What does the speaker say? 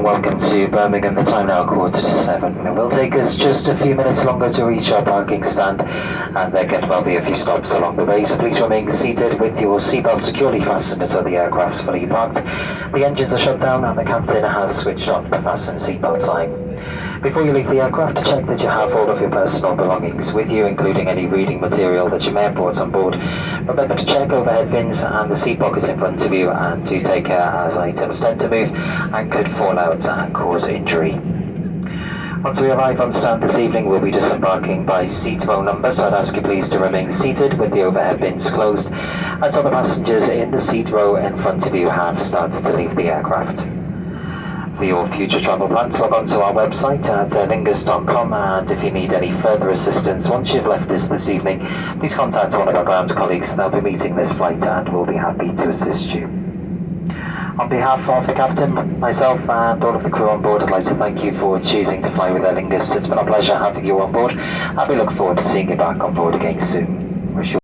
and welcome to Birmingham. The time now 6:45. It will take us just a few minutes longer to reach our parking stand, and there can well be a few stops along the way, so please remain seated with your seatbelt securely fastened until the aircraft's fully parked. The engines are shut down and the captain has switched off the fasten seatbelt sign. Before you leave the aircraft, check that you have all of your personal belongings with you, including any reading material that you may have brought on board. Remember to check overhead bins and the seat pockets in front of you, and do take care as items tend to move and could fall out and cause injury. Once we arrive on stand this evening, we'll be disembarking by seat row number, so I'd ask you please to remain seated with the overhead bins closed until the passengers in the seat row in front of you have started to leave the aircraft. For your future travel plans, log on to our website at aerlingus.com, and if you need any further assistance once you've left us this evening, please contact one of our ground colleagues. They'll be meeting this flight and will be happy to assist you. On behalf of the captain, myself and all of the crew on board, I'd like to thank you for choosing to fly with Aer Lingus. It's been a pleasure having you on board, and we look forward to seeing you back on board again soon. Wish you